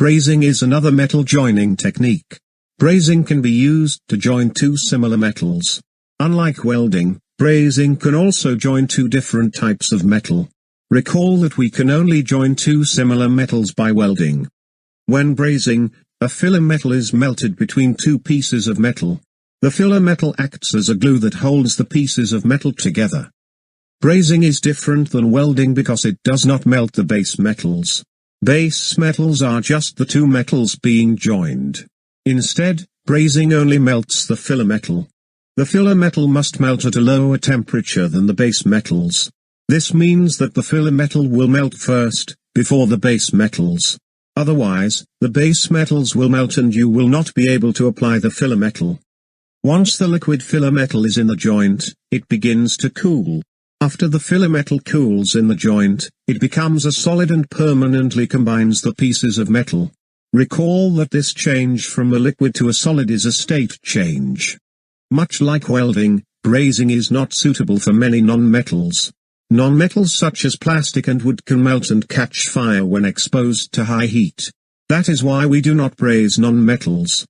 Brazing is another metal joining technique. Brazing can be used to join two similar metals. Unlike welding, brazing can also join two different types of metal. Recall that we can only join two similar metals by welding. When brazing, a filler metal is melted between two pieces of metal. The filler metal acts as a glue that holds the pieces of metal together. Brazing is different than welding because it does not melt the base metals. Base metals are just the two metals being joined. Instead, brazing only melts the filler metal. The filler metal must melt at a lower temperature than the base metals. This means that the filler metal will melt first, before the base metals. Otherwise, the base metals will melt and you will not be able to apply the filler metal. Once the liquid filler metal is in the joint, it begins to cool. After the filler metal cools in the joint, it becomes a solid and permanently combines the pieces of metal. Recall that this change from a liquid to a solid is a state change. Much like welding, brazing is not suitable for many non-metals. Non-metals such as plastic and wood can melt and catch fire when exposed to high heat. That is why we do not braze non-metals.